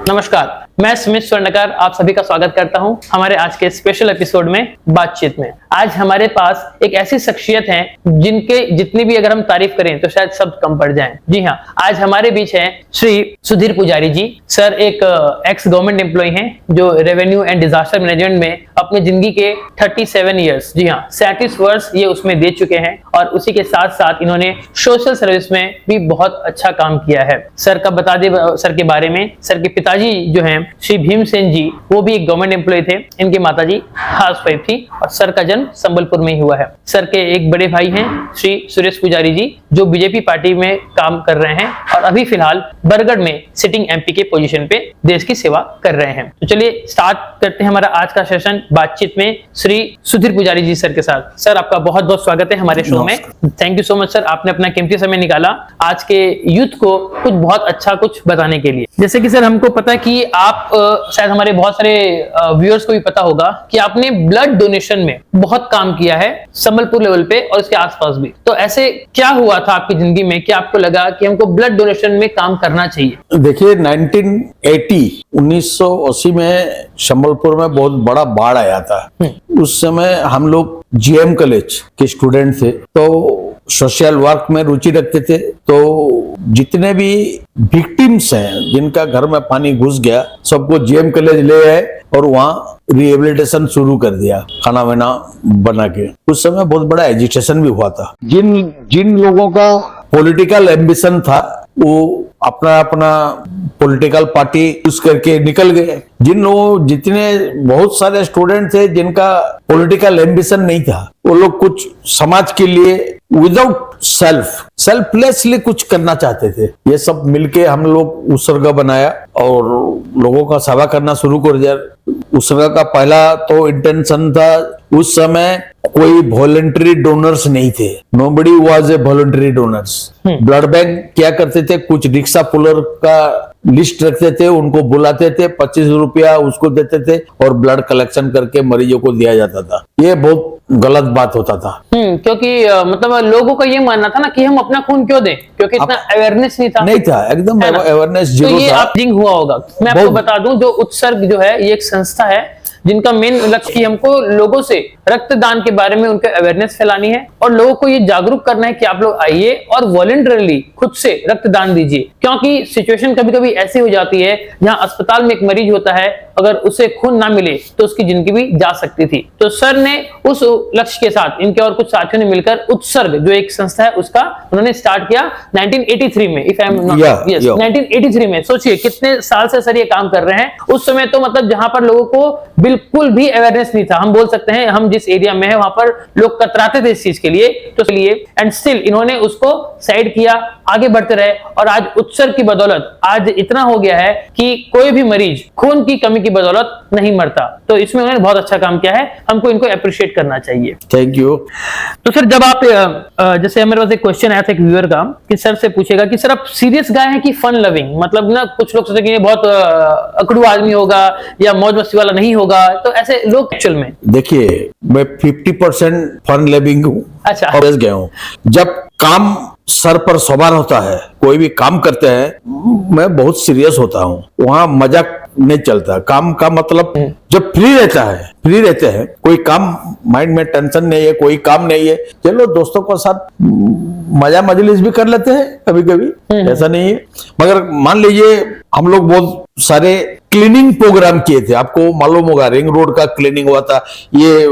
नमस्कार, मैं सुमित स्वर्णकार आप सभी का स्वागत करता हूं हमारे आज के स्पेशल एपिसोड में बातचीत में। आज हमारे पास एक ऐसी शख्सियत हैं जिनके जितनी भी अगर हम तारीफ करें तो शायद शब्द कम पड़ जाएं। जी हां, आज हमारे बीच हैं श्री सुधीर पुजारी जी। सर एक एक्स गवर्नमेंट एम्प्लॉय हैं जो रेवेन्यू एंड डिजास्टर मैनेजमेंट में अपने जिंदगी के 37 ईयर्स, जी हाँ 37 वर्ष ये उसमें दे चुके हैं और उसी के साथ साथ इन्होंने सोशल सर्विस में भी बहुत अच्छा काम किया है। सर का बता दे सर के बारे में, सर के पिताजी जो हैं श्री भीमसेन जी, वो भी एक गवर्नमेंट एम्प्लॉय थे। इनकी माताजी हाउसवाइफ थी और सर का जन्म संबलपुर में ही हुआ है। सर के एक बड़े भाई हैं श्री सुरेश पुजारी जी जो बीजेपी पार्टी में काम कर रहे हैं और अभी फिलहाल बरगढ़ में सिटिंग एमपी के पोजीशन पे देश की सेवा कर रहे हैं। तो चलिए स्टार्ट करते हैं हमारा आज का सेशन बातचीत में श्री सुधीर पुजारी जी सर के साथ। सर आपका बहुत बहुत स्वागत है हमारे शो में। Thank you so much sir, आपने अपना कीमती समय निकाला आज के यूथ को कुछ बहुत अच्छा कुछ बताने के लिए। जैसे कि सर हमको पता है कि आप शायद हमारे बहुत सारे व्यूअर्स को भी पता होगा कि आपने ब्लड डोनेशन में बहुत काम किया है संबलपुर लेवल पे और इसके आसपास भी। तो ऐसे क्या हुआ था आपकी जिंदगी में कि आपको लगा कि हमको ब्लड डोनेशन में काम करना चाहिए? देखिए 1980 में संबलपुर में बहुत बड़ा बाढ़ आया था। उस समय हम लोग जीएम कॉलेज के स्टूडेंट थे तो सोशल वर्क में रुचि रखते थे। तो जितने भी विक्टिम्स हैं जिनका घर में पानी घुस गया सबको जीएम कॉलेज ले आए और वहाँ रिहेबिलिटेशन शुरू कर दिया, खाना वाना बना के। उस समय बहुत बड़ा एजिटेशन भी हुआ था। जिन लोगों का पॉलिटिकल एम्बिशन था वो अपना अपना पॉलिटिकल पार्टी यूज करके निकल गए। जितने बहुत सारे स्टूडेंट थे जिनका पॉलिटिकल एम्बिशन नहीं था वो लोग कुछ समाज के लिए विदाउट सेल्फलेसली कुछ करना चाहते थे। ये सब मिलके हम लोग उत्सर्ग बनाया और लोगों का सेवा करना शुरू कर दिया। उत्सर्ग का पहला तो इंटेंशन था, उस समय कोई वॉलंटरी डोनर्स नहीं थे। Nobody was a voluntary donors. Blood bank क्या करते थे, कुछ रिक्शा पुलर का लिस्ट रखते थे, उनको बुलाते थे, 25 रुपया उसको देते थे और ब्लड कलेक्शन करके मरीजों को दिया जाता था। ये बहुत गलत बात होता था। क्योंकि मतलब लोगों का ये मानना था ना कि हम अपना खून क्यों दें, क्योंकि इतना अवेयरनेस नहीं था एकदम अवेयरनेस जीरो तो ये था। आप हुआ होगा। मैं आपको बता दूं जो उत्सर्ग जो है ये एक संस्था है जिनका मेन लक्ष्य कि हमको लोगों से रक्तदान के बारे में उनके अवेयरनेस फैलानी है और लोगों को ये जागरूक करना है कि आप लोग आइए और वॉलंटरली खुद से रक्तदान दीजिए। क्योंकि सिचुएशन कभी कभी ऐसी हो जाती है जहां अस्पताल में एक मरीज होता है, अगर उसे खून ना मिले तो उसकी जिंदगी भी जा सकती थी। तो सर ने उस लक्ष्य के साथ इनके और कुछ साथियों ने मिलकर उत्सर्ग जो एक संस्था है उसका उन्होंने स्टार्ट किया 1983 में। If I am not yes 1983 में। सोचिए कितने साल से सर ये काम कर रहे हैं। उस समय तो मतलब जहां पर लोगों को बिल्कुल भी अवेयरनेस नहीं था। हम बोल सकते हैं हम जिस एरिया में है वहां पर लोग कतराते थे इस चीज के लिए, तो इसलिए एंड स्टिल इन्होंने उसको साइड किया, आगे बढ़ते रहे और आज उत्सर्ग की बदौलत आज इतना हो गया है कि कोई भी मरीज खून की कमी की बदौलत नहीं मरता। तो इसमें उन्होंने बहुत अच्छा काम किया है, हमको इनको अप्रिशिएट करना चाहिए। Thank you. तो सर जब आप जैसे मेरे पास एक क्वेश्चन आया था एक व्यूअर का कि सर से पूछेगा कि सर आप सीरियस गाय हैं कि फन लविंग? मतलब ना कुछ लोग सोचते हैं कि ये बहुत अकड़ू आदमी होगा या मौज मस्ती वाला नहीं होगा, तो ऐसे लोग एक्चुअल में देखिए मैं 50% फन लविंग हूँ। अच्छा, गया हूँ। जब काम सर पर सवार होता है, कोई भी काम करते हैं, मैं बहुत सीरियस होता हूँ। वहाँ मजाक नहीं चलता। काम का मतलब जब फ्री रहते हैं, कोई काम माइंड में टेंशन नहीं है, कोई काम नहीं है, चलो दोस्तों के साथ मजा मजलिस भी कर लेते हैं कभी कभी, ऐसा नहीं है। मगर मान लीजिए हम लोग बहुत सारे क्लीनिंग प्रोग्राम किए थे। आपको मालूम होगा रिंग रोड का क्लीनिंग हुआ था। ये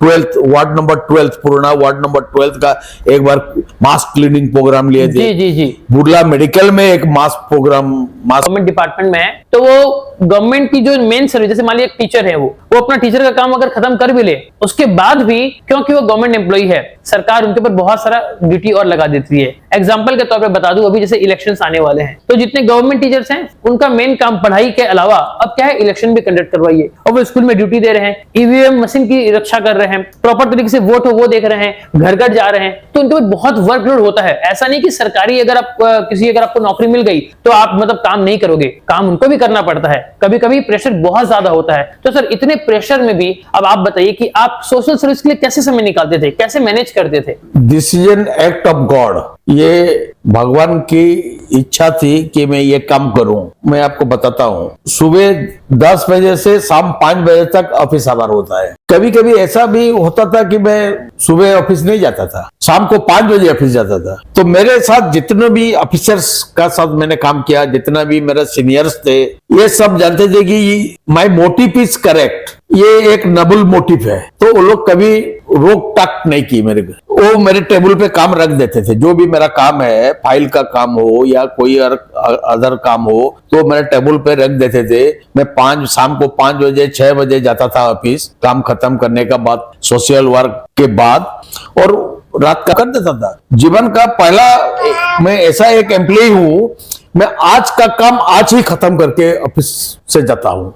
12th वार्ड नंबर 12 पूर्णा वार्ड नंबर 12 का एक बार मास क्लीनिंग प्रोग्राम लिए थे। जी। बुर्ला मेडिकल में एक मास प्रोग्राम गवर्नमेंट डिपार्टमेंट में है तो वो गवर्नमेंट की जो मेन सर्विस, जैसे मान लीजिए एक टीचर है वो अपना टीचर का काम अगर खत्म कर भी ले उसके बाद भी क्योंकि वो गवर्नमेंट एम्प्लॉय है सरकार उनके ऊपर बहुत सारा ड्यूटी और लगा देती है। एग्जांपल के तौर पे बता दूं, अभी जैसे इलेक्शंस आने वाले हैं तो जितने गवर्नमेंट टीचर्स हैं उनका मेन काम पढ़ाई के अलावा अब क्या है, इलेक्शन भी कंडक्ट करवाइए और वो स्कूल में ड्यूटी दे रहे हैं, ईवीएम मशीन की रक्षा कर रहे हैं, प्रॉपर तरीके से वोट हो वो देख रहे हैं, घर घर जा रहे हैं, तो उनके ऊपर बहुत वर्कलोड होता है। ऐसा नहीं कि सरकारी अगर आपको नौकरी मिल गई तो आप मतलब काम नहीं करोगे, काम उनको भी करना पड़ता है। कभी कभी प्रेशर बहुत ज्यादा होता है। तो सर इतने प्रेशर में भी अब आप बताइए कि आप सोशल सर्विस के लिए कैसे समय निकालते थे, कैसे मैनेज करते थे? This is an act of God. ये भगवान की इच्छा थी कि मैं ये काम करूं। मैं आपको बताता हूं, सुबह 10 बजे से शाम 5 बजे तक ऑफिस आवर होता है। कभी कभी ऐसा भी होता था कि मैं सुबह ऑफिस नहीं जाता था, शाम को 5 बजे ऑफिस जाता था। तो मेरे साथ जितने भी ऑफिसर्स का साथ मैंने काम किया, जितना भी मेरे सीनियर्स थे, ये सब जानते थे कि माई मोटिव इज करेक्ट, ये एक नबल मोटिव है। तो वो लोग कभी रोक टाक नहीं की मेरे को, वो मेरे टेबल पे काम रख देते थे। जो भी मेरा काम है, फाइल का काम हो या कोई अदर काम हो, तो मेरे टेबल पे रख देते थे। मैं शाम को 5 बजे 6 बजे जाता था ऑफिस, काम खत्म करने का बाद, सोशल वर्क के बाद, और रात का कर देता था। जीवन का पहला मैं ऐसा एक एम्प्लॉय हूं, मैं आज का काम आज ही खत्म करके ऑफिस से जाता हूँ।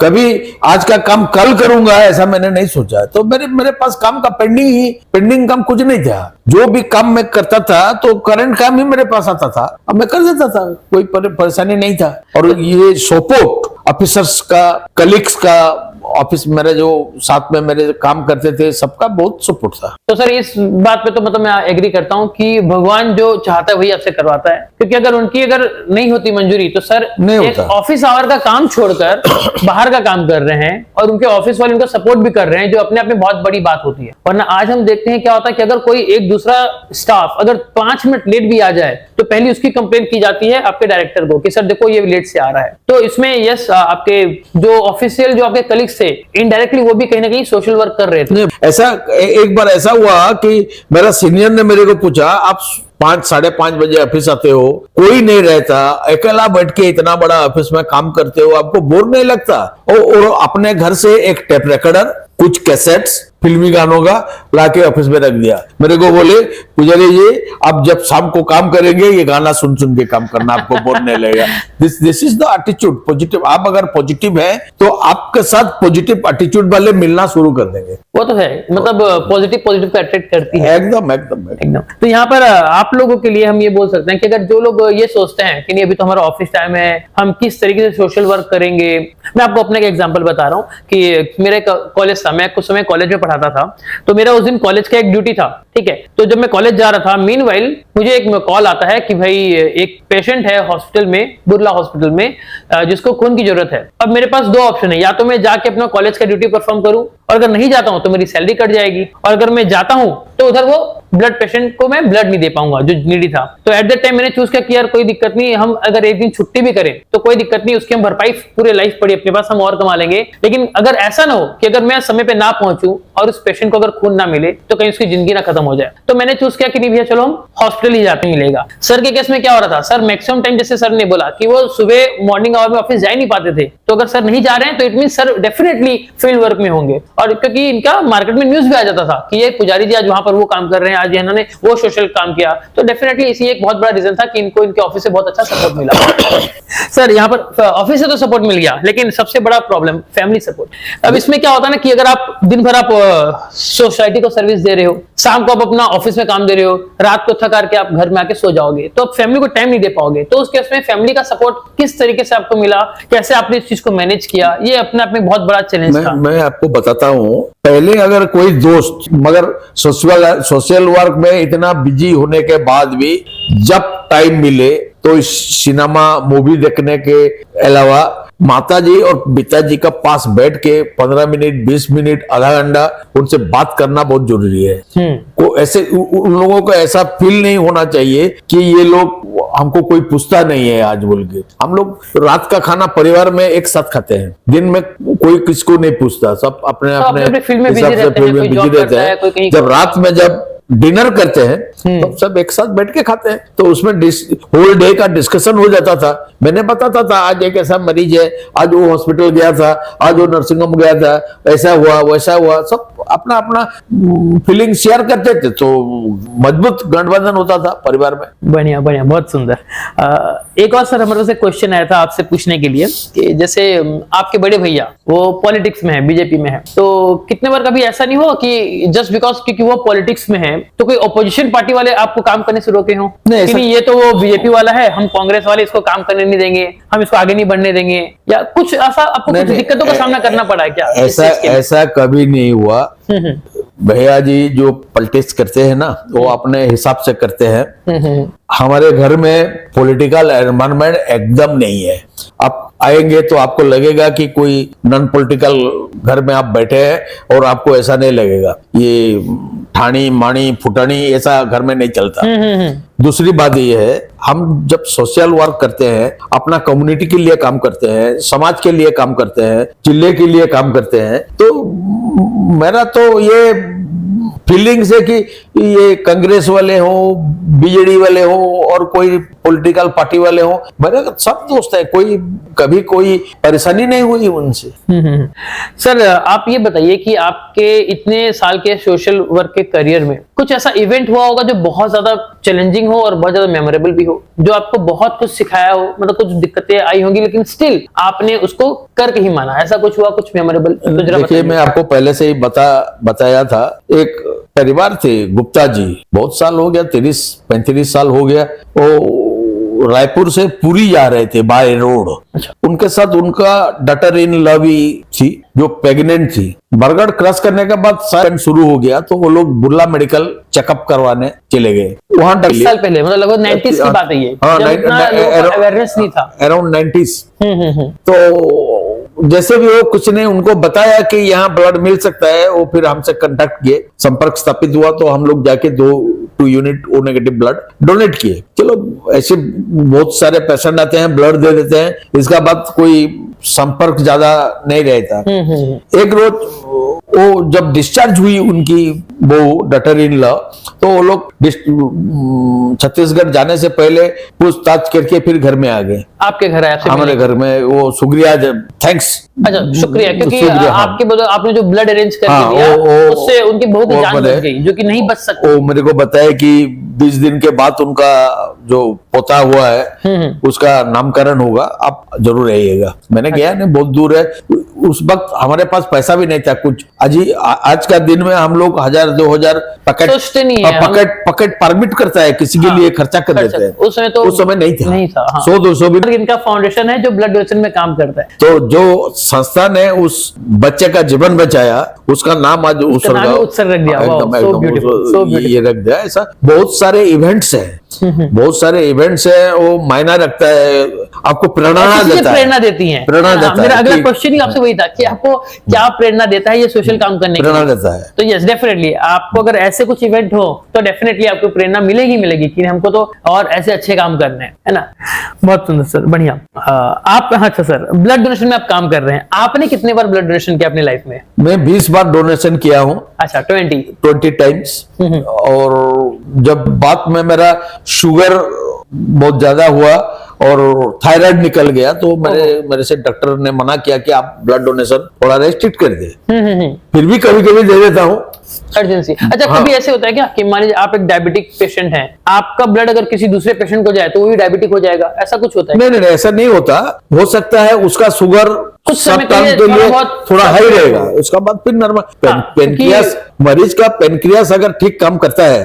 कभी आज का काम कल करूंगा ऐसा मैंने नहीं सोचा। तो मेरे पास काम का पेंडिंग काम कुछ नहीं था। जो भी काम मैं करता था तो करंट काम ही मेरे पास आता था, अब मैं कर देता था, कोई परेशानी नहीं था। और ये सपोर्ट ऑफिसर्स का, कलीग्स का, ऑफिस मेरे जो साथ में मेरे काम करते थे, सबका बहुत सपोर्ट था। तो सर इस बात पे तो मतलब मैं एग्री करता हूँ कि भगवान जो चाहता है वही आपसे करवाता है, क्योंकि अगर नहीं होती मंजूरी तो सर एक ऑफिस आवर का काम छोड़कर बाहर का काम कर रहे हैं, और उनके ऑफिस वाले उनको सपोर्ट भी कर रहे हैं, जो अपने आप में बहुत बड़ी बात होती है। वरना आज हम देखते हैं क्या होता है कि अगर कोई एक दूसरा स्टाफ अगर 5 मिनट लेट भी आ जाए तो पहले उसकी कंप्लेंट की जाती है आपके डायरेक्टर को कि सर देखो ये लेट से आ रहा है। तो इसमें यस, आपके जो ऑफिशियल जो आपके कलीग्स थे, इनडायरेक्टली वो भी कहीं ना कहीं सोशल वर्क कर रहे थे। ऐसा एक बार ऐसा हुआ कि मेरा सीनियर ने मेरे को पूछा, आप 5 साढ़े 5 बजे ऑफिस आते हो, कोई नहीं रहता, अकेला बैठ के इतना बड़ा ऑफिस में काम करते हो, आपको बोर नहीं लगता? और अपने घर से एक टेप रिकॉर्डर, कुछ कैसेट्स फिल्मी गानों का लाके ऑफिस में रख दिया। मेरे को बोले, पुजारी जी आप जब शाम को काम करेंगे ये गाना सुन सुन के काम करना, आपको बोर नहीं लगेगा। This is the attitude, positive. आप अगर पॉजिटिव है तो आपके साथ पॉजिटिव एटीट्यूड वाले मिलना शुरू कर देंगे। वो तो है, मतलब पॉजिटिव को अट्रैक्ट करती है। एकदम। तो यहाँ पर आप लोगों के लिए हम ये बोल सकते हैं कि अगर जो लोग ये सोचते हैं कि नहीं अभी तो हमारा ऑफिस टाइम है, हम किस तरीके से सोशल वर्क करेंगे। मैं आपको अपने एक एग्जांपल बता रहा हूँ कि मेरे कॉलेज था, मैं कुछ समय कॉलेज में पढ़ाता था, तो मेरा उस दिन कॉलेज का एक ड्यूटी था, ठीक है। तो जब मैं कॉलेज जा रहा था, मीनवाइल मुझे एक कॉल आता है कि भाई एक पेशेंट है हॉस्पिटल में, बुर्ला हॉस्पिटल में, जिसको खून की जरूरत है। अब मेरे पास 2 ऑप्शन है, या तो मैं जाके अपना कॉलेज का ड्यूटी परफॉर्म करूं, और अगर नहीं जाता हूं तो मेरी सैलरी कट जाएगी, और अगर मैं जाता हूं तो उधर वो ब्लड पेशेंट को मैं ब्लड नहीं दे पाऊंगा जो नीडी था। तो एट दैट टाइम मैंने चूज किया कि यार कोई दिक्कत नहीं, हम अगर एक दिन छुट्टी भी करें तो कोई दिक्कत नहीं, उसकी हम भरपाई पूरे लाइफ पड़ी अपने पास, हम और कमा लेंगे। लेकिन अगर ऐसा ना हो कि अगर मैं समय पे ना पहुंचूं और उस पेशेंट को अगर खून ना मिले तो कहीं उसकी जिंदगी ना खत्म हो जाए। तो मैंने चूज किया कि नहीं भैया चलो हम हॉस्पिटल ही जाते मिलेगा। सर के केस में क्या हो रहा था, सर मैक्सिमम टाइम जैसे सर ने बोला कि वो सुबह मॉर्निंग आवर में ऑफिस जा ही नहीं पाते थे, तो अगर सर नहीं जा रहे हैं तो it mean sir definitely field work में होंगे। और क्योंकि इनका मार्केट में न्यूज भी आ जाता था कि ये पुजारी जी आज वहां पर वो काम कर रहे हैं, आज इन्होंने वो सोशल काम किया, तो डेफिनेटली इसी एक बहुत बड़ा रीजन था कि इनको इनके ऑफिस से बहुत अच्छा सपोर्ट मिला। सर यहाँ पर ऑफिस से तो सपोर्ट मिल गया, लेकिन सबसे बड़ा प्रॉब्लम फैमिली सपोर्ट। अब इसमें क्या होता है ना कि अगर आप दिन भर आप सोसाइटी को सर्विस दे रहे हो, शाम को आप अपना ऑफिस में काम दे रहे हो, रात को थक के आप घर में आके सो जाओगे, तो आप फैमिली को टाइम नहीं दे पाओगे। तो उस केस में फैमिली का सपोर्ट किस तरीके से आपको मिला, कैसे आपने इस चीज को मैनेज किया, ये अपने आप में बहुत बड़ा चैलेंज था। मैं आपको बताता हूँ, पहले अगर कोई दोस्त, मगर सोशल वर्क में इतना बिजी होने के बाद भी जब टाइम मिले तो सिनेमा मूवी देखने के अलावा माताजी और पिताजी का पास बैठ के 15 मिनट 20 मिनट आधा घंटा उनसे बात करना बहुत जरूरी है। को ऐसे उन लोगों को ऐसा फील नहीं होना चाहिए कि ये लोग हमको कोई पूछता नहीं है आज बोल के। हम लोग रात का खाना परिवार में एक साथ खाते हैं, दिन में कोई किसको नहीं पूछता, सब अपने अपने फील्ड में बिजी रहते हैं। जब रात में जब डिनर करते हैं तो सब एक साथ बैठ के खाते हैं, तो उसमें होल डे का डिस्कशन हो जाता था। मैंने बताता था आज एक ऐसा मरीज है, आज वो हॉस्पिटल गया था, आज वो नर्सिंग होम गया था, ऐसा हुआ वैसा हुआ, सब अपना अपना फीलिंग शेयर करते थे, तो मजबूत गठबंधन होता था परिवार में। बढ़िया बढ़िया, बहुत सुंदर। एक और सर हमारे पास क्वेश्चन आया था आपसे पूछने के लिए कि जैसे आपके बड़े भैया वो पॉलिटिक्स में है, बीजेपी में है, तो कितने बार कभी ऐसा नहीं हुआ कि जस्ट बिकॉज क्योंकि वो पॉलिटिक्स में है तो कोई ऑपोजिशन पार्टी वाले आपको काम करने से रोके हों? नहीं, ये तो वो बीजेपी वाला है, हम कांग्रेस वाले इसको काम करने नहीं देंगे, हम इसको आगे नहीं बढ़ने देंगे, या कुछ ऐसा आपको कुछ दिक्कतों का सामना करना पड़ा है क्या? ऐसा कभी नहीं हुआ। भैया जी जो पॉलिटिक्स करते हैं ना वो अपने हिसाब से करते हैं। हमारे घर में पॉलिटिकल एनवायरनमेंट एकदम नहीं है। आप आएंगे तो आपको लगेगा कि कोई नॉन पॉलिटिकल घर में आप बैठे हैं और आपको ऐसा नहीं लगेगा ये ठाणी माणी फुटानी ऐसा घर में नहीं चलता। दूसरी बात ये है हम जब सोशल वर्क करते हैं अपना कम्युनिटी के लिए काम करते हैं समाज के लिए काम करते हैं जिले के लिए काम करते हैं तो मेरा तो ये फीलिंग्स है कि ये कांग्रेस वाले हो बीजेडी वाले हो और कोई पॉलिटिकल पार्टी वाले हो मेरे सब दोस्त है कोई कभी कोई परेशानी नहीं हुई उनसे। सर आप ये बताइए कि आपके इतने साल के सोशल वर्क के करियर में कुछ ऐसा इवेंट हुआ होगा जो बहुत ज्यादा चैलेंजिंग हो और बहुत ज्यादा मेमोरेबल भी हो जो आपको बहुत कुछ सिखाया हो मतलब कुछ दिक्कतें आई होंगी लेकिन स्टिल आपने उसको करके ही माना ऐसा कुछ हुआ कुछ मेमोरेबल? देखिए मैं आपको पहले से ही बताया था एक परिवार थे गुप्ता जी बहुत साल हो गया 30-35 साल हो गया वो रायपुर से पुरी जा रहे थे बाय रोड। अच्छा। उनके साथ उनका डॉटर इन लव थी जो प्रेग्नेंट थी। बरगढ़ क्रॉस करने के बाद साइड शुरू हो गया तो वो लोग बुर्ला मेडिकल चेकअप करवाने चले गए वहां। 20 साल पहले मतलब लगभग 90s की बात है ये अवेयरनेस नहीं था अराउंड 90s। तो जैसे भी हो कुछ ने उनको बताया कि यहाँ ब्लड मिल सकता है वो फिर हमसे कांटेक्ट किए संपर्क स्थापित हुआ तो हम लोग जाके 2 unit O negative blood donate किए। चलो ऐसे बहुत सारे पेशेंट आते हैं ब्लड दे देते हैं इसका बाद कोई संपर्क ज्यादा नहीं रहता। एक रोज वो जब डिस्चार्ज हुई उनकी वो डॉटर इन लॉ तो वो लोग छत्तीसगढ़ जाने से पहले पूछताछ करके फिर घर में आ गए। आपके घर आए? हमारे घर में वो शुक्रिया थैंक्स। अच्छा शुक्रिया क्योंकि आपके आपने जो ब्लड अरेंज कर दिया उससे उनकी बहुत ही जान बच गई जो कि नहीं बच सकती। वो मेरे को बताया कि 20 दिन के बाद उनका जो पोता हुआ है उसका नामकरण होगा आप जरूर आइएगा। मैंने गया नहीं बहुत दूर है उस वक्त हमारे पास पैसा भी नहीं था कुछ। आज का दिन में हम लोग 1000-2000 पकेट परमिट करता है किसी के लिए खर्चा कर देते हैं। उस समय नहीं था 100-200 भी। इनका फाउंडेशन है जो ब्लड डोनेशन में काम करता है तो जो संस्था ने उस बच्चे का जीवन बचाया उसका नाम आज उत्सर्ग रख दिया। ये रख दिया। ऐसा बहुत सारे इवेंट्स हैं बहुत सारे इवेंट्स है वो मायना रखता है आपको प्रेरणा देती है। मेरा अगला क्वेश्चन ही आपसे वही था कि आपको क्या प्रेरणा देता है ये सोशल काम करने की? प्रेरणा देता है तो यस डेफिनेटली आपको अगर ऐसे कुछ इवेंट हो तो डेफिनेटली आपको प्रेरणा मिलेगी कि हमको तो और ऐसे अच्छे काम करने हैं है ना। बहुत सुंदर सर बढ़िया। आप अच्छा सर ब्लड डोनेशन में आप काम कर रहे हैं आपने कितने बार ब्लड डोनेशन किया अपनी लाइफ में? मैं 20 बार डोनेशन किया हूँ। अच्छा 20 टाइम्स। और जब बात में मेरा शुगर बहुत ज्यादा हुआ और थायराइड निकल गया तो मेरे से डॉक्टर ने मना किया कि आप ब्लड डोनेशन थोड़ा रेस्ट्रिक्ट कर दे। फिर भी कभी कभी दे देता हूँ अर्जेंसी। अच्छा कभी ऐसे होता है क्या कि मान लीजिए आप एक डायबिटिक पेशेंट हैं आपका ब्लड अगर किसी दूसरे पेशेंट को जाए तो वो भी डायबिटिक हो जाएगा ऐसा कुछ होता है? नहीं ऐसा नहीं होता। हो सकता है उसका शुगर कुछ समय के लिए थोड़ा हाई रहेगा उसका बाद फिर नॉर्मल। पेनक्रियास मरीज का पेनक्रियास अगर ठीक काम करता है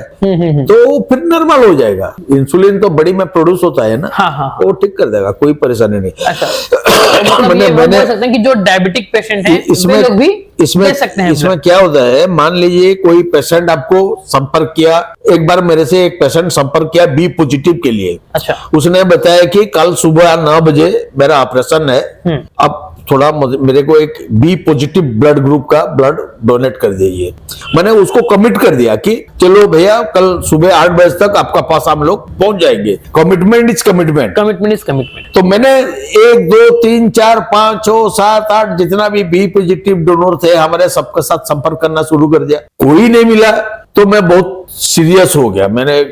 तो फिर नॉर्मल हो जाएगा। इंसुलिन तो बॉडी में प्रोड्यूस होता है ना वो ठीक कर देगा कोई परेशानी नहीं। अच्छा मैंने बोल सकते हैं कि जो डायबिटिक पेशेंट है इसमें क्या होता है मान लीजिए कोई पेशेंट आपको संपर्क किया एक बार मेरे से एक पेशेंट संपर्क किया बी पॉजिटिव के लिए। अच्छा उसने बताया कि कल सुबह 9 बजे मेरा ऑपरेशन है अब थोड़ा मेरे को एक बी पॉजिटिव ब्लड ग्रुप का ब्लड डोनेट कर दीजिए। मैंने उसको कमिट कर दिया कि चलो भैया कल सुबह 8 बजे तक आपका पास हम लोग पहुंच जाएंगे। Commitment is commitment. तो मैंने 1 2 3 4 5 6 7 8 जितना भी बी पॉजिटिव डोनर थे हमारे सबके साथ संपर्क करना शुरू कर दिया। कोई नहीं मिला तो मैं बहुत सीरियस हो गया मैंने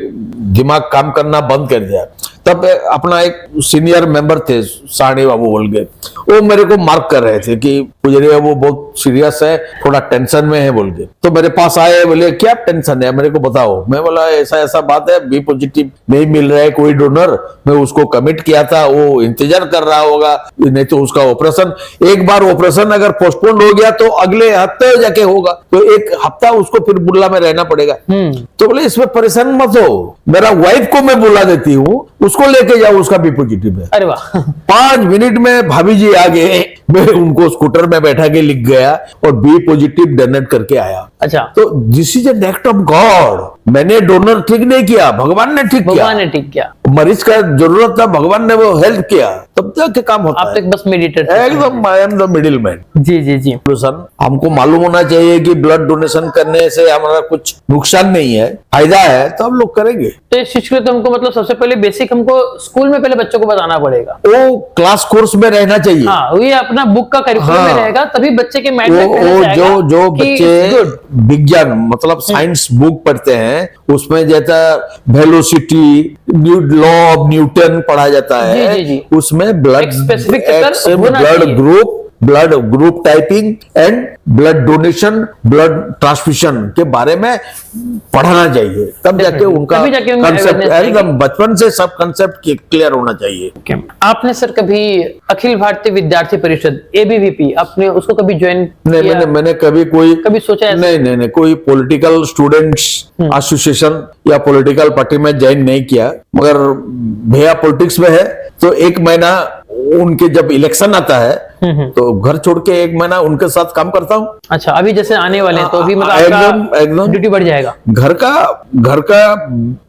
दिमाग काम करना बंद कर दिया। तब अपना एक सीनियर मेंबर थे साणी बाबू बोल के वो मेरे को मार्क कर रहे थे कि पुजरिया वो बहुत सीरियस है थोड़ा टेंशन में है बोल के। तो मेरे पास आए बोले क्या टेंशन है मेरे को बताओ। मैं बोला ऐसा बात है बी पॉजिटिव नहीं मिल रहा है कोई डोनर मैं उसको कमिट किया था वो इंतजार कर रहा होगा नहीं तो उसका ऑपरेशन एक बार ऑपरेशन अगर पोस्टपोन हो गया तो अगले हफ्ते जाके होगा तो 1 हफ्ता उसको फिर बुर्ला में रहना पड़ेगा। तो बोले इसमें परेशान मत हो मेरा वाइफ को मैं बुला देती हूँ उसको लेके जाओ उसका भी पॉजिटिव है। अरे वाह 5 मिनट में भाभी जी आ गए मैं उनको स्कूटर में बैठा के लिख गया और बी पॉजिटिव डोनेट करके आया। अच्छा, तो this is an act of God. मैंने डोनर ठीक नहीं किया, भगवान ने ठीक किया। भगवान ने ठीक किया। मरीज का जरूरत था, भगवान ने वो हेल्प किया, तब जाके काम होता आप है। तो एक बस मेडिटेटर थे। एकदम I am the middle man. जी जी जी। हमको मालूम होना चाहिए कि ब्लड डोनेशन करने से हमारा कुछ नुकसान नहीं है, फायदा है, तो हम लोग करेंगे। तो इस चीज के लिए तो हमको मतलब सबसे पहले बेसिक हमको स्कूल में पहले बच्चों को बताना पड़ेगा। वो क्लास कोर्स में रहना चाहिए। हाँ, ये अपना बुक का करिकुलम में हाँ। रहेगा, तभी बच्चे के माइंड में वो पहले से आएगा जो कि बच्चे good। विज्ञान मतलब साइंस बुक पढ़ते हैं, उसमें जैसा वेलोसिटी, लॉ ऑफ न्यूटन पढ़ा जाता है। जी, जी। उसमें एक ब्लड specific चक्कर होना चाहिए। Blood group typing and blood donation, blood transfusion के बारे में पढ़ाना चाहिए, तब जाके उनका तभी जाके उनमें कंसेप्ट awareness एकदम बचपन से सब कंसेप्ट क्लियर होना चाहिए। आपने सर कभी अखिल भारतीय विद्यार्थी परिषद ABVP आपने उसको कभी ज्वाइन नहीं, किया? मैंने कभी सोचा ऐसा? नहीं, कोई पॉलिटिकल स्टूडेंट्स एसोसिएशन या पॉलिटिकल पार्टी में ज्वाइन नहीं किया, मगर भैया पॉलिटिक्स में है तो एक महीना उनके जब इलेक्शन आता है तो घर छोड़ के एक महीना उनके साथ काम करता हूँ। अच्छा, अभी जैसे आने वाले हैं तो अभी मतलब एकदम ड्यूटी बढ़ जाएगा। घर का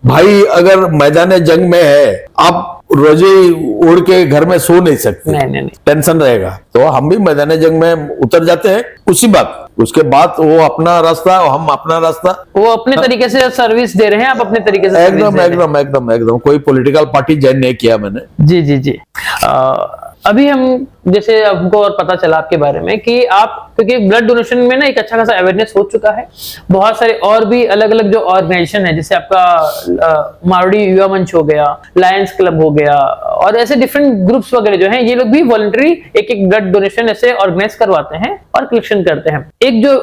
भाई अगर मैदान जंग में है, आप रोजे उड़ के घर में सो नहीं सकते, नहीं। टेंशन रहेगा। तो हम भी मैदान जंग में उतर जाते हैं उसी बात, उसके बाद वो अपना रास्ता, हम अपना रास्ता। वो अपने तरीके से सर्विस दे रहे हैं, आप अपने तरीके से एकदम कोई पॉलिटिकल पार्टी ज्वाइन नहीं किया मैंने। जी जी जी। अभी हम जैसे हमको और पता चला आपके बारे में कि आप, क्योंकि ब्लड डोनेशन में ना एक अच्छा खासा अवेयरनेस हो चुका है, बहुत सारे और भी अलग अलग जो ऑर्गेनाइजेशन है, जैसे आपका मारवाड़ी युवा मंच हो गया, लायंस क्लब हो गया, और ऐसे डिफरेंट ग्रुप्स वगैरह जो हैं, ये लोग भी वॉलंटरी एक ब्लड डोनेशन ऐसे ऑर्गेनाइज करवाते हैं और कलेक्शन करते हैं। एक जो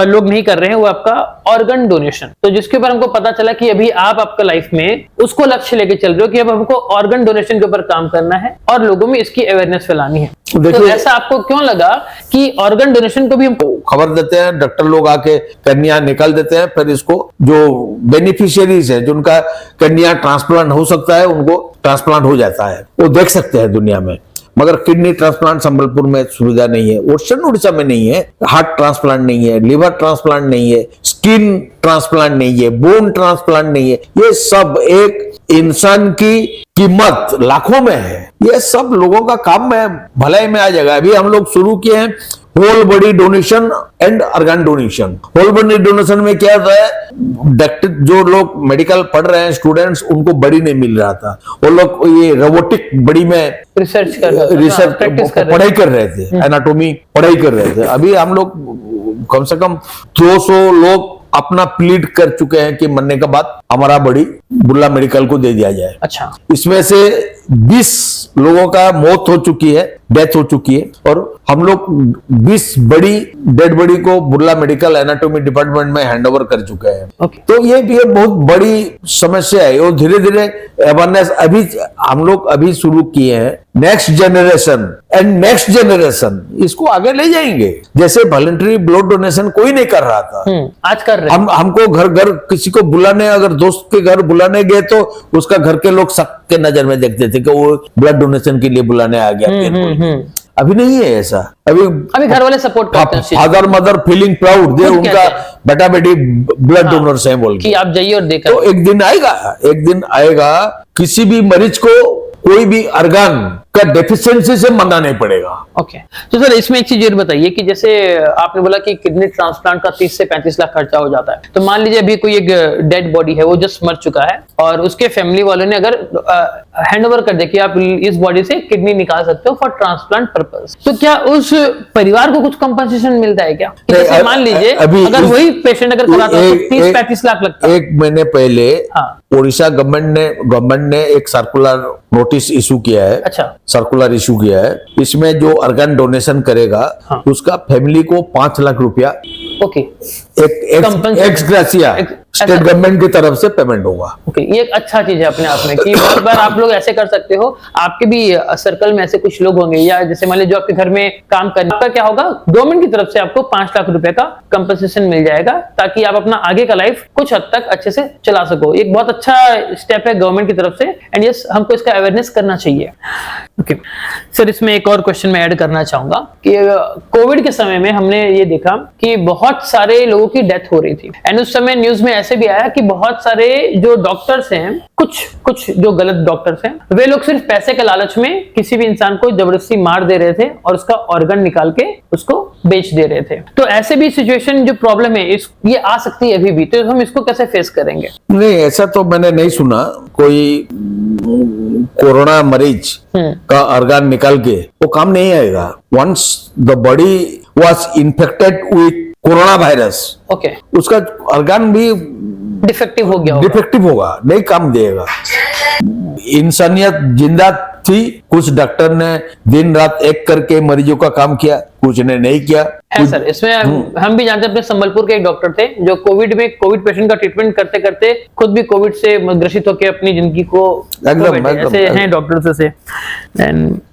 लोग नहीं कर रहे हैं वो आपका ऑर्गन डोनेशन, तो जिसके ऊपर हमको पता चला कि अभी आप आपका लाइफ में उसको लक्ष्य लेके चल रहे हो कि अब हमको ऑर्गन डोनेशन के ऊपर काम करना है और लोगों में इसकी अवेयरनेस फैलानी है। तो ऐसा आपको क्यों लगा कि ऑर्गन डोनेशन को भी हमको खबर देते हैं, डॉक्टर लोग आके कन्या निकाल देते हैं, फिर इसको जो बेनिफिशियरीज है, जिनका कन्या ट्रांसप्लांट हो सकता है, उनको ट्रांसप्लांट हो जाता है, वो देख सकते हैं दुनिया में। मगर किडनी ट्रांसप्लांट संबलपुर में सुविधा नहीं है, उड़ीसा में नहीं है, हार्ट ट्रांसप्लांट नहीं है, लिवर ट्रांसप्लांट नहीं है, स्किन ट्रांसप्लांट नहीं है, बोन ट्रांसप्लांट नहीं है। ये सब एक इंसान की कीमत लाखों में है, ये सब लोगों का काम में भलाई में आ जाएगा। अभी हम लोग शुरू किए हैं whole body donation and organ donation. Whole body donation में क्या होता है, डॉक्टर जो लोग मेडिकल पढ़ रहे हैं स्टूडेंट्स, उनको बड़ी नहीं मिल रहा था, वो लोग ये रोबोटिक बड़ी में रिसर्च पढ़ाई कर रहे थे, एनाटॉमी पढ़ाई कर रहे थे। अभी हम लोग कम से कम 200 लोग अपना प्लीड कर चुके हैं कि मरने के बाद हमारा बड़ी बुर्ला मेडिकल को दे दिया जाए। अच्छा, इसमें से 20 लोगों का मौत हो चुकी है, डेथ हो चुकी है, और हम लोग 20 बड़ी डेड बॉडी को बुर्ला मेडिकल एनाटॉमी डिपार्टमेंट में हैंडओवर कर चुके हैं। तो ये भी एक बहुत बड़ी समस्या है, और धीरे धीरे अवेयरनेस अभी हम लोग अभी शुरू किए हैं। Next generation and next generation इसको आगे ले जाएंगे। जैसे वॉलंटरी ब्लड डोनेशन कोई नहीं कर रहा था, आज कर रहे हैं। हमको घर किसी को बुलाने, अगर दोस्त के घर बुलाने गए तो उसका घर के लोग शक के नजर में देखते थे कि वो ब्लड डोनेशन के लिए बुलाने आ गया। अभी नहीं है ऐसा। अभी घर वाले सपोर्ट करते हैं, फादर मदर फीलिंग प्राउड, दे उनका बेटा बेटी ब्लड डोनर्स हैं बोल के, कि आप जाइए और देखा। तो एक दिन आएगा किसी भी मरीज को कोई भी ऑर्गन का डेफिशिएंसी से मरना नहीं पड़ेगा। ओके, तो सर इसमें एक चीज ये बताइए कि जैसे आपने बोला कि किडनी ट्रांसप्लांट का 30 से 35 लाख खर्चा हो जाता है, तो मान लीजिए अभी कोई एक डेड बॉडी है, वो जस्ट मर चुका है, और उसके फैमिली वालों ने अगर हैंडओवर कर दे कि आप इस बॉडी से किडनी निकाल सकते हो फॉर ट्रांसप्लांट पर्पस, तो क्या उस परिवार को कुछ कंपनसेशन मिलता है क्या? जैसे मान लीजिए अगर वही पेशेंट अगर कराता है तो 30-35 लाख लगता है। एक महीने पहले उड़ीसा गवर्नमेंट ने एक सर्कुलर नोटिस इशू किया है। अच्छा, सर्कुलर इशू किया है। इसमें जो ऑर्गन डोनेशन करेगा उसका फैमिली को 5 लाख रुपया okay x gratia state government की तरफ से पेमेंट होगा। ओके, ये एक अच्छा चीज है अपने आप में कि बहुत बार आप लोग ऐसे कर सकते हो, आपके भी सर्कल में ऐसे कुछ लोग होंगे, या जैसे मान लीजिए जो आपके घर में काम कर, आपका क्या होगा, गवर्नमेंट की तरफ से आपको 5 लाख रुपए का कंपनसेशन मिल जाएगा, ताकि आप अपना आगे का लाइफ कुछ हद तक अच्छे से चला सको। एक बहुत अच्छा स्टेप है गवर्नमेंट की तरफ से, एंड यस, हमको इसका अवेयरनेस करना चाहिए। ओके सर, इसमें एक और क्वेश्चन मैं ऐड करना चाहूंगा कि कोविड के समय में हमने ये देखा कि बहुत सारे लोगों की डेथ हो रही थी, एंड उस समय न्यूज में ऐसे भी आया कि बहुत सारे जो डॉक्टर्स हैं, कुछ जो गलत डॉक्टर्स हैं, वे लोग सिर्फ पैसे के लालच में किसी भी इंसान को जबरदस्ती मार दे रहे थे और उसका ऑर्गन निकाल के उसको बेच दे रहे थे। तो ऐसे भी सिचुएशन जो प्रॉब्लम है ये आ सकती है अभी भी, तो हम इसको कैसे फेस करेंगे? नहीं, ऐसा तो मैंने नहीं सुना कोई कोरोना मरीज का ऑर्गन निकाल के, वो काम नहीं आएगा। Once the body was infected with corona virus, okay, उसका ऑर्गन भी डिफेक्टिव हो गया होगा। डिफेक्टिव होगा, नहीं काम देगा। इंसानियत जिंदा थी, कुछ डॉक्टर ने दिन रात एक करके मरीजों का काम किया, कुछ ने नहीं किया। है सर, इसमें हम भी जानते हैं, अपने संबलपुर के एक डॉक्टर थे जो कोविड पेशेंट का ट्रीटमेंट करते करते खुद भी कोविड से ग्रसित होकर अपनी जिंदगी को ऐसे हैं डॉक्टर से।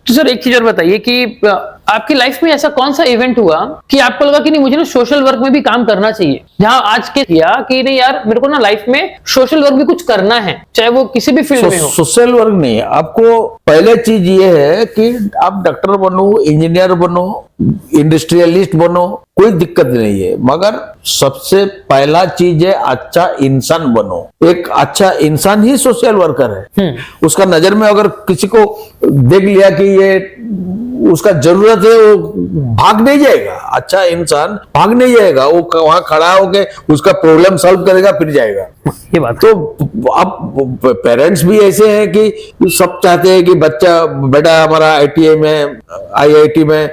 तो सर एक चीज और बताइए कि आपकी लाइफ में ऐसा कौन सा इवेंट हुआ कि आपको लगा कि नहीं, मुझे ना सोशल वर्क में भी काम करना चाहिए, जहां आज के किया कि नहीं यार, मेरे को ना लाइफ में सोशल वर्क भी कुछ करना है, चाहे वो किसी भी फील्ड में हो। सोशल वर्क नहीं, आपको पहले चीज ये है कि आप डॉक्टर बनो, इंजीनियर बनो, इंडस्ट्रियलिस्ट बनो, कोई दिक्कत नहीं है, मगर सबसे पहला चीज है अच्छा इंसान बनो। एक अच्छा इंसान ही सोशल वर्कर है। उसका नजर में अगर किसी को देख लिया कि ये उसका जरूरत है, वो भाग नहीं जाएगा। अच्छा इंसान भाग नहीं जाएगा, वो वहां खड़ा होके उसका प्रॉब्लम सॉल्व करेगा, फिर जाएगा। ये बात तो अब पेरेंट्स भी ऐसे हैं कि सब चाहते हैं कि बेटा हमारा आईआईटी में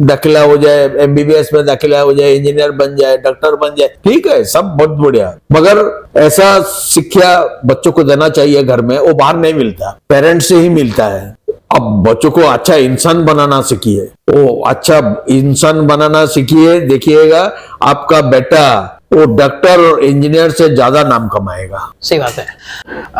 दाखिला हो जाए, एमबीबीएस में दाखिला हो जाए, इंजीनियर बन जाए, डॉक्टर बन जाए, ठीक है, सब बहुत बढ़िया, मगर ऐसा शिक्षा बच्चों को देना चाहिए घर में, वो बाहर नहीं मिलता, पेरेंट्स से ही मिलता है। अब बच्चों को अच्छा इंसान बनाना सीखिए, वो अच्छा इंसान बनाना सीखिए, देखिएगा आपका बेटा वो डॉक्टर और इंजीनियर से ज्यादा नाम कमाएगा। सही बात है।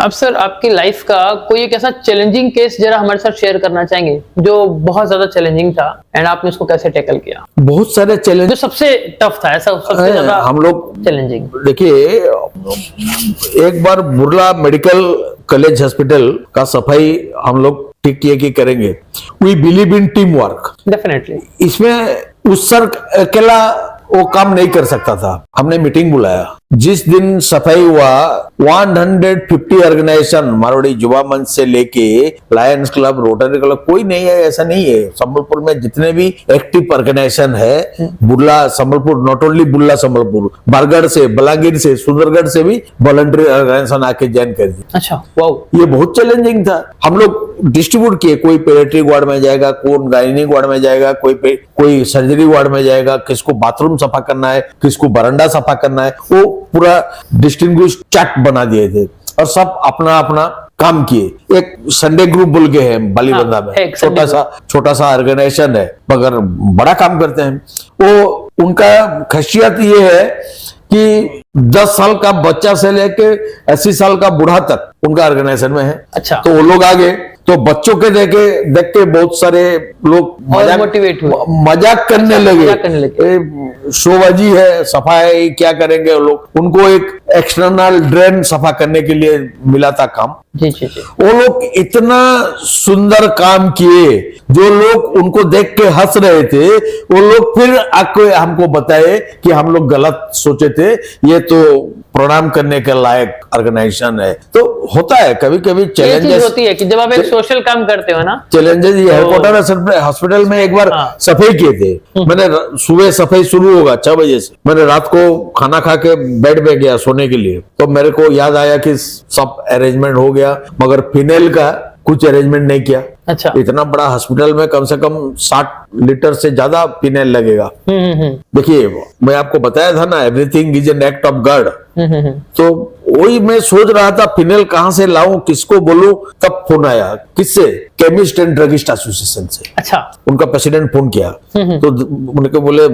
अब सर आपकी लाइफ का कोई एक ऐसा चैलेंजिंग केस जरा हमारे साथ शेयर करना चाहेंगे जो बहुत ज्यादा चैलेंजिंग था, एंड आपने उसको कैसे टैकल किया? बहुत सारे चैलेंज, जो सबसे टफ था, ऐसा सबसे ज्यादा हम लोग चैलेंजिंग। देखिए, एक बार बुर्ला मेडिकल कॉलेज हॉस्पिटल का सफाई हम लोग ठीक किए कि करेंगे। We believe in team work, definitely. इसमें उस सर अकेला वो काम नहीं कर सकता था। हमने मीटिंग बुलाया, जिस दिन सफाई हुआ 150 ऑर्गेनाइजेशन, मारवाड़ी युवा मंच से लेके लायंस क्लब, रोटरी क्लब, कोई नहीं है ऐसा नहीं है। संबलपुर में जितने भी एक्टिव ऑर्गेनाइजेशन है, बुर्ला संबलपुर, नॉट ओनली बुर्ला संबलपुर, बरगढ़ से, बलांगीर से, सुंदरगढ़ से भी वॉलंटरी ऑर्गेनाइजेशन आके ज्वाइन कर दी। अच्छा, वाओ, ये बहुत चैलेंजिंग था। हम लोग डिस्ट्रीब्यूट किए, कोई पेडियाट्रिक वार्ड में जाएगा, कोई गायनिक वार्ड में जाएगा, कोई सर्जरी वार्ड में जाएगा, किसको बाथरूम सफा करना है, किसको बरांडा सफा करना है, वो पूरा डिस्टिंग्विश चार्ट बना दिए थे और सब अपना अपना काम किए। एक संडे ग्रुप बोल के है बालीबंधा में, छोटा सा ऑर्गेनाइजेशन है, मगर बड़ा काम करते हैं। वो उनका खासियत ये है कि 10 साल का बच्चा से लेके 80 साल का बूढ़ा तक उनका ऑर्गेनाइजेशन में है। अच्छा, तो वो लोग आगे, तो बच्चों के देख के बहुत सारे लोग मोटिवेट हुए, मजाक करने लगे। शोबाजी है, सफाई क्या करेंगे वो लोग, उनको एक एक्सटर्नल ड्रेन सफा करने के लिए मिला था काम। जी। वो लोग इतना सुंदर काम किए, जो लोग उनको देख के हंस रहे थे, वो लोग फिर आके हमको बताए कि हम लोग गलत सोचे थे, ये तो प्रणाम करने के लायक ऑर्गेनाइजेशन है। तो होता है कभी कभी चैलेंजेस होती है कि जब आप एक सोशल काम करते हो ना, चैलेंजेस। ये हेडक्वार्टर हॉस्पिटल में एक बार सफाई किए थे मैंने, सुबह सफाई शुरू होगा 6 बजे से, मैंने रात को खाना खा के बेड पे गया सोने के लिए, तो मेरे को याद आया कि सब अरेंजमेंट हो गया, मगर फिनेल का कुछ अरेंजमेंट नहीं किया। अच्छा। इतना बड़ा हॉस्पिटल में कम से कम 60 लीटर से ज्यादा फिनाइल लगेगा। देखिए, मैं आपको बताया था ना, everything is an act of God. तो वही मैं सोच रहा था फिनाइल कहां से लाऊं, किसको बोलूं, तब फोन आया। किससे? केमिस्ट एंड ड्रगिस्ट एसोसिएशन से। अच्छा। उनका प्रेसिडेंट फोन किया तो उनके बोले,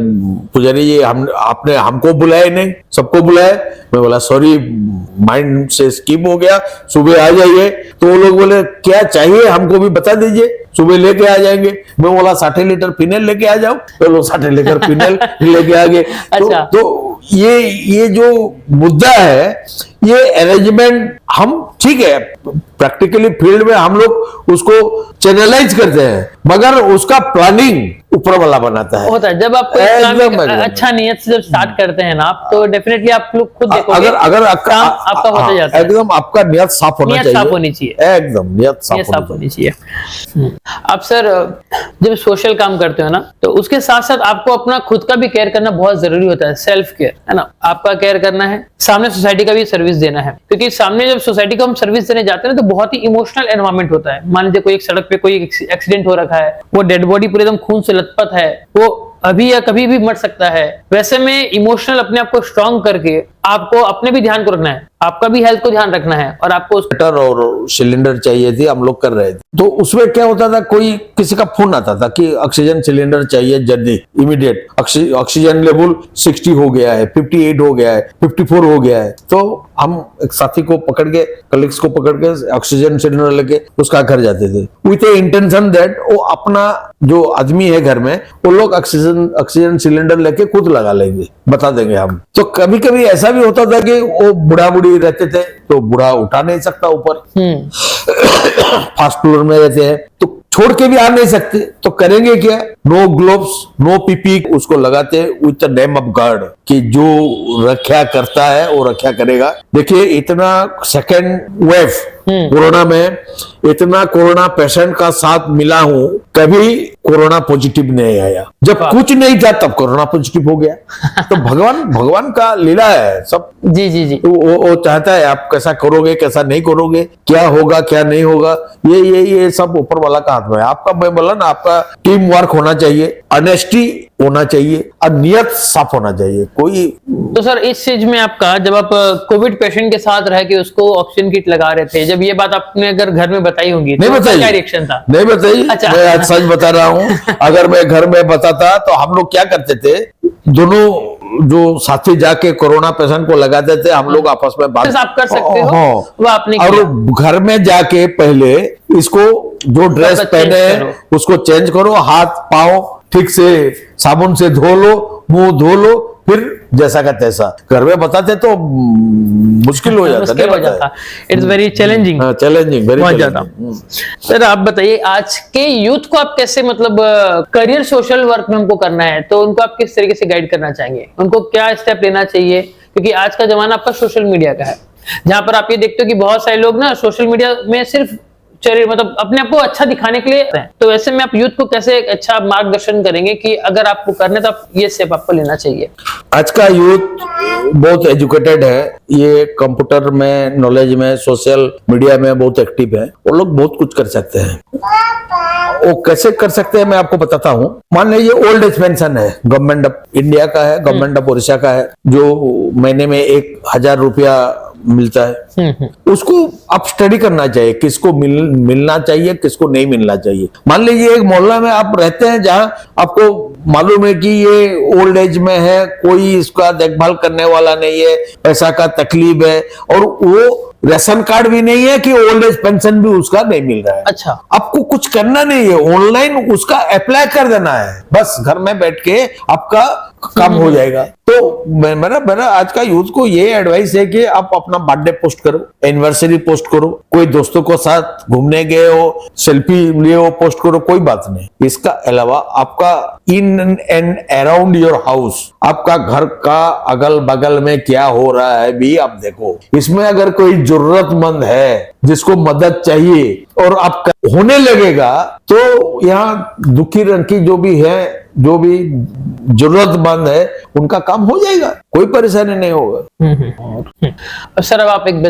पुजारी जी आपने हमको बुलाया नहीं, सबको बुलाया। मैं बोला सॉरी, माइंड से स्किप हो गया, सुबह आ जाइए। तो वो लोग बोले क्या चाहिए हमको भी बता दीजिए, सुबह लेके आ जाएंगे। मैं बोला 60 लीटर फिनाइल लेके आ जाओ। तो लोग 60 लीटर फिनाइल लेके आ गए। अच्छा। तो ये जो मुद्दा है, ये अरेंजमेंट हम ठीक है, प्रैक्टिकली फील्ड में हम लोग उसको चैनलाइज करते हैं, मगर उसका प्लानिंग ऊपर वाला बनाता है। होता है जब आप एकदम। अच्छा नियत से जब स्टार्ट करते हैं ना आप, तो डेफिनेटली आप लोग खुद देखोगे अगर काम आपका होता जाता है। एकदम आपका नियत साफ होना नियत चाहिए। साफ होनी चाहिए। एकदम नियत साफ होनी चाहिए। अब सर, जब सोशल काम करते हो ना, तो उसके साथ साथ आपको अपना खुद का भी केयर करना बहुत जरूरी होता है। सेल्फ केयर, है ना, आपका केयर करना है, सामने सोसाइटी का भी सर्विस देना है। क्योंकि सामने जब सोसाइटी को हम सर्विस देने जाते हैं ना, तो बहुत ही इमोशनल एनवायरनमेंट होता है। मान लीजिए कोई एक सड़क पे कोई एक्सीडेंट हो रखा है, वो डेड बॉडी पूरे एकदम खून से लथपथ है, वो अभी या कभी भी मर सकता है। वैसे में इमोशनल अपने आप को स्ट्रांग करके आपको अपने भी ध्यान को रखना है, आपका भी हेल्थ को ध्यान रखना है, और आपको स्वेटर और सिलेंडर चाहिए थी, हम लोग कर रहे थे। तो उसमें क्या होता था, कोई किसी का फोन आता था कि ऑक्सीजन सिलेंडर चाहिए जल्दी, इमीडिएट। ऑक्सीजन लेवल 60 हो गया है, 58 हो गया है, 54 हो गया है। तो हम एक साथी को पकड़ के, कलीग्स को पकड़ के ऑक्सीजन सिलेंडर लेके उसका घर जाते थे, विथ ए इंटेंशन दैट वो अपना जो आदमी है घर में, वो लोग ऑक्सीजन सिलेंडर लेके खुद लगा लेंगे, बता देंगे हम। तो कभी कभी ऐसा भी होता था कि वो बूढ़ा बूढ़ी रहते थे, तो बूढ़ा उठा नहीं सकता ऊपर, फास्ट फ्लोर में रहते हैं, तो छोड़ के भी आ नहीं सकते, तो करेंगे क्या? नो ग्लोव्स, नो पीपी, उसको लगाते with the name of God, कि जो रक्षा करता है वो रक्षा करेगा। देखिए, इतना सेकेंड वेव कोरोना में, इतना कोरोना पेशेंट का साथ मिला हूं, कभी कोरोना पॉजिटिव नहीं आया। जब कुछ नहीं था तब कोरोना पॉजिटिव हो गया। तो भगवान का लीला है सब। जी जी जी। वो चाहता है आप कैसा करोगे, कैसा नहीं करोगे, क्या होगा क्या नहीं होगा, ये सब ऊपर वाला का हाथ में है। आपका, मैं बोला ना, आपका टीम वर्क होना चाहिए, ऑनेस्टी होना चाहिए, और नियत साफ होना चाहिए। कोई तो सर, इस चीज में आपका, जब आप कोविड पेशेंट के साथ रह के उसको ऑक्सीजन किट लगा रहे थे, जब ये बात आपने अगर घर में बताई होंगी, नहीं तो बताई, क्या रिएक्शन था? नहीं बताई। अच्छा। मैं आज सच बता रहा हूँ। अगर मैं घर में बताता तो हम लोग क्या करते थे, दोनों जो साथी जाके कोरोना पेशेंट को लगाते थे, हम लोग आपस में बात आप कर सकते हो, वो आपने और किया। घर में जाके पहले इसको जो ड्रेस पहने उसको चेंज करो, हाथ पांव ठीक से साबुन से धो लो, मुंह धो लो, फिर जैसा का तैसा। घर में बताते तो मुश्किल हो जाता। इट्स वेरी चैलेंजिंग, वेरी बहुत ज्यादा। सर, आप बताइए, आज के यूथ को आप कैसे, मतलब करियर सोशल वर्क में हमको करना है, तो उनको आप किस तरीके से गाइड करना चाहेंगे? उनको क्या स्टेप लेना चाहिए? क्योंकि आज का जमाना आपका सोशल मीडिया का है, जहां पर आप ये देखते हो कि बहुत सारे लोग ना सोशल मीडिया में सिर्फ चलिए, मतलब अपने आप को अच्छा दिखाने के लिए हैं। तो ऐसे में आप यूथ को कैसे एक अच्छा मार्गदर्शन करेंगे कि अगर आपको करने, तो आप ये स्टेप आपको लेना चाहिए? आज का यूथ बहुत एजुकेटेड है, ये कंप्यूटर में, नॉलेज में, सोशल मीडिया में बहुत एक्टिव है। वो लोग बहुत कुछ कर सकते हैं। वो कैसे कर सकते हैं मैं आपको बताता हूँ। मान लीजिए ओल्ड एज पेंशन है, गवर्नमेंट ऑफ इंडिया का है, गवर्नमेंट ऑफ उड़ीसा का है, जो महीने में 1000 रुपया मिलता है। उसको आप स्टडी करना चाहिए, किसको मिलना चाहिए, किसको नहीं मिलना चाहिए। मान लीजिए एक मोहल्ला में आप रहते हैं जहां आपको मालूम है कि ये ओल्ड एज में है, कोई इसका देखभाल करने वाला नहीं है, पैसा का तकलीफ है, और वो राशन कार्ड भी नहीं है कि ओल्ड एज पेंशन भी उसका नहीं मिल रहा है। अच्छा। आपको कुछ करना नहीं है, ऑनलाइन उसका अप्लाई कर देना है, बस घर में बैठ के आपका काम हो जाएगा। तो मेरा आज का यूथ को ये एडवाइस है कि आप अपना बर्थडे पोस्ट करो, एनिवर्सरी पोस्ट करो, कोई दोस्तों को साथ घूमने गए हो, सेल्फी लिए हो, पोस्ट करो, कोई बात नहीं। इसका अलावा आपका in and around your house, आपका घर का अगल बगल में क्या हो रहा है भी आप देखो। इसमें अगर कोई जरूरतमंद है जिसको मदद चाहिए और आप होने लगेगा, तो यहाँ दुखी रंग की जो भी है, जो भी जरूरतमंद है, उनका काम हो जाएगा। कोई परेशानी नहीं होगा। और सर अब आप एक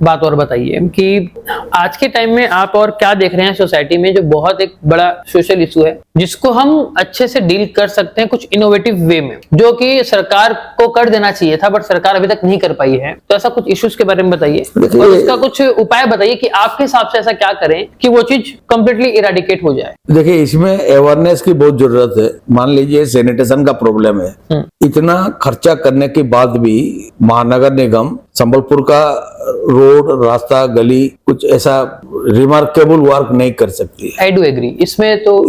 बात और बताइए कि आज के टाइम में आप और क्या देख रहे हैं सोसाइटी में जो बहुत एक बड़ा सोशल इशू है जिसको हम अच्छे से डील कर सकते हैं कुछ इनोवेटिव वे में, जो कि सरकार को कर देना चाहिए था बट सरकार अभी तक नहीं कर पाई है। तो ऐसा कुछ इश्यूज के बारे में बताइए और उसका कुछ उपाय बताइए कि आपके हिसाब से ऐसा क्या करें कि वो चीज कंप्लीटली इराडिकेट हो जाए। देखिए, इसमें अवेयरनेस की बहुत जरूरत है। मान लीजिए सैनिटेशन का प्रॉब्लम है, इतना खर्चा करने के बाद भी महानगर निगम संबलपुर का रोड, रास्ता, गली कुछ ऐसा रिमार्केबल वर्क नहीं कर सकती है। I do agree. इसमें तो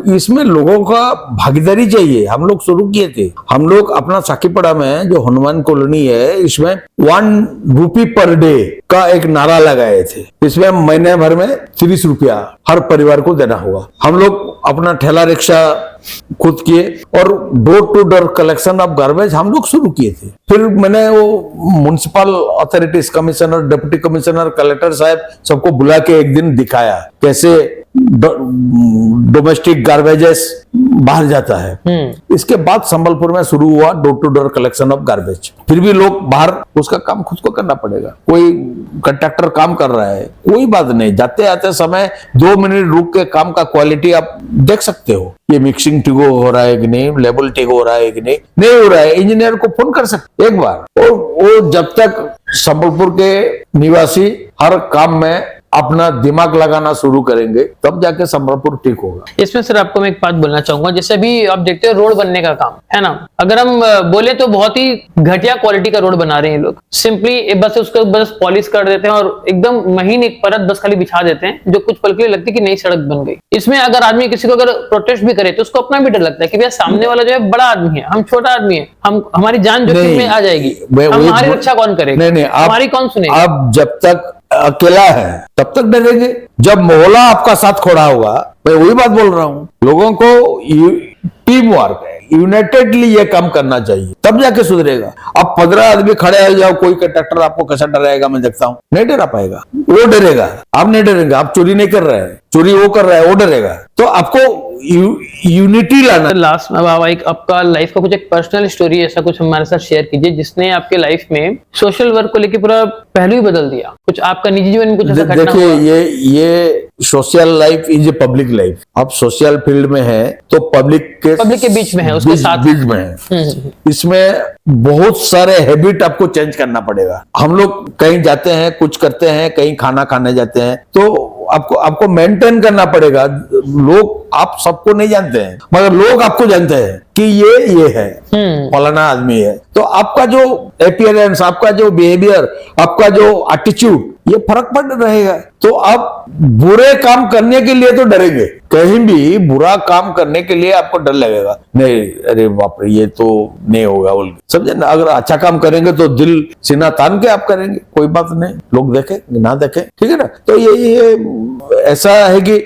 इसमें लोगों का भागीदारी चाहिए। हम लोग शुरू किए थे, हम लोग अपना साकीपड़ा में जो हनुमान कॉलोनी है इसमें 1 रुपी पर डे का एक नारा लगाए थे। इसमें महीने भर में 30 रुपया हर परिवार को देना होगा। हम लोग अपना ठेला रिक्शा खुद किए और door to door collection of garbage हम लोग शुरू किए थे। फिर मैंने वो municipal authorities, commissioner, deputy commissioner, collector साहब सबको बुला के एक दिन दिखाया कैसे डोमेस्टिक गार्बेजेस बाहर जाता है। इसके बाद संबलपुर में शुरू हुआ door to door collection of garbage. फिर भी लोग बाहर, उसका काम खुद को करना पड़ेगा। कोई कंट्रैक्टर काम कर रहा है, कोई बात नहीं, जाते आते समय 2 मिनट रुक के काम का क्वालिटी आप देख सकते हो। ये मिक्सिंग ठीक हो रहा है कि नहीं, लेबल ठीक हो रहा है कि नहीं हो रहा है, इंजीनियर को फोन कर सकते एक बार। और वो जब तक संबलपुर के निवासी हर काम में अपना दिमाग लगाना शुरू करेंगे तब जाके संबलपुर ठीक होगा। इसमें सर आपको मैं एक बात बोलना चाहूंगा, जैसे अभी आप देखते हो रोड बनने का काम है ना, अगर हम बोले तो बहुत ही घटिया क्वालिटी का रोड बना रहे हैं लोग। सिंपली बस उसको बस पॉलिश कर देते हैं और एकदम महीन एक परत बस खाली बिछा देते हैं जो कुछ पल के लिए लगती है कि नई सड़क बन गई। इसमें अगर आदमी किसी को अगर प्रोटेस्ट भी करे तो उसको अपना भी डर लगता है कि भैया सामने वाला जो है बड़ा आदमी है, हम छोटा आदमी है, हमारी जान जोखिम में आ जाएगी, हमारी रक्षा कौन करेगा, हमारी कौन सुनेगा। आप जब तक अकेला है तब तक डरेंगे, जब मोहल्ला आपका साथ खड़ा होगा। मैं वही बात बोल रहा हूँ, लोगों को टीम वर्क है, यूनाइटेडली ये काम करना चाहिए तब जाके सुधरेगा। अब 15 आदमी खड़े हो जाओ, कोई कंडक्टर आपको कैसा डराएगा मैं देखता हूँ, नहीं डरा पाएगा, वो डरेगा, आप नहीं डरेंगे। आप चोरी नहीं कर रहे हैं, चोरी वो कर रहा है, वो डरेगा। तो आपको यूनिटी लाना। लास्ट में अब एक आपका लाइफ का कुछ एक पर्सनल स्टोरी ऐसा कुछ हमारे साथ शेयर कीजिए जिसने आपके लाइफ में सोशल वर्क को लेकर पूरा पहलू ही बदल दिया। कुछ आपका निजी जीवन में कुछ ऐसा घटना हुआ? देखिए, ये social life is a public life. आप सोशल फील्ड में है तो पब्लिक के बीच में है, उसके साथ बीच में है। इसमें बहुत सारे हैबिट आपको चेंज करना पड़ेगा। हम लोग कहीं जाते हैं, कुछ करते हैं, कहीं खाना खाने जाते हैं तो आपको मेंटेन करना पड़ेगा। लोग आप सबको नहीं जानते हैं मगर लोग आपको जानते हैं कि ये है फलाना आदमी है। तो आपका जो अपीयरेंस, आपका जो बिहेवियर, आपका जो एटीट्यूड, ये फर्क पड़ रहेगा। तो आप बुरे काम करने के लिए तो डरेंगे, कहीं भी बुरा काम करने के लिए आपको डर लगेगा, नहीं अरे बाप रे ये तो नहीं होगा बोल के, समझे ना। अगर अच्छा काम करेंगे तो दिल सीना तान के आप करेंगे, कोई बात नहीं, लोग देखें ना देखें, ठीक है ना। तो ये ऐसा है कि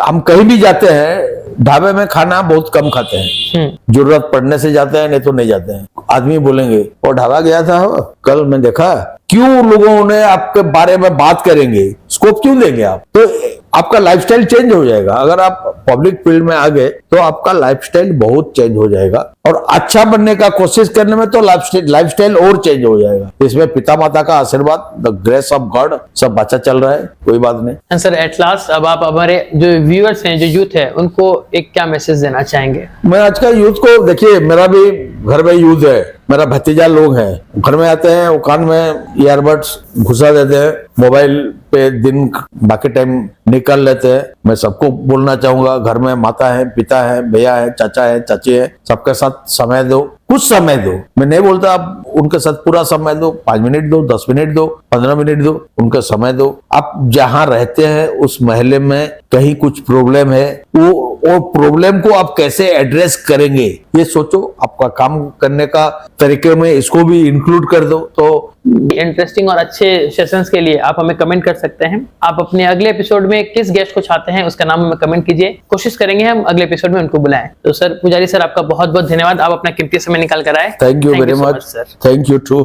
हम कहीं भी जाते हैं, ढाबे में खाना बहुत कम खाते हैं, जरूरत पड़ने से जाते हैं, नहीं तो नहीं जाते हैं। आदमी बोलेंगे और ढाबा गया था कल, मैं देखा। क्यों लोगों ने आपके बारे में बात करेंगे, स्कोप क्यों देंगे आप? तो आपका लाइफस्टाइल चेंज हो जाएगा। अगर आप पब्लिक फील्ड में आ गए तो आपका लाइफस्टाइल बहुत चेंज हो जाएगा और अच्छा बनने का कोशिश करने में तो लाइफस्टाइल और चेंज हो जाएगा। इसमें पिता माता का आशीर्वाद, द ग्रेस ऑफ गॉड, सब अच्छा चल रहा है, कोई बात नहीं। सर एट लास्ट अब आप हमारे जो व्यूअर्स हैं, जो यूथ है, उनको एक क्या मैसेज देना चाहेंगे? मैं आज का यूथ को, देखिए मेरा भी घर में यूथ है, मेरा भतीजा लोग हैं, घर में आते हैं वो कान में ईयरबड्स घुसा देते हैं, मोबाइल पे दिन बाकी टाइम निकाल लेते हैं। मैं सबको बोलना चाहूंगा, घर में माता है, पिता है, भैया है, चाचा है, चाची है, सबके साथ समय दो, कुछ समय दो। मैं नहीं बोलता आप उनके साथ पूरा समय दो, 5 मिनट दो, 10 मिनट दो, 15 मिनट दो, उनका समय दो। आप जहां रहते हैं उस मोहल्ले में कहीं कुछ प्रॉब्लम है, वो प्रॉब्लम को आप कैसे एड्रेस करेंगे ये सोचो। आपका काम करने का तरीके में इसको भी इंक्लूड कर दो। तो इंटरेस्टिंग और अच्छे सेशंस के लिए आप हमें कमेंट कर सकते हैं। आप अपने अगले एपिसोड में किस गेस्ट को चाहते हैं उसका नाम हमें कमेंट कीजिए, कोशिश करेंगे हम अगले एपिसोड में उनको बुलाएं। तो सर पुजारी सर, आपका बहुत बहुत धन्यवाद, आप अपना कीमती समय निकाल कर आए। Thank you very much sir, thank you to.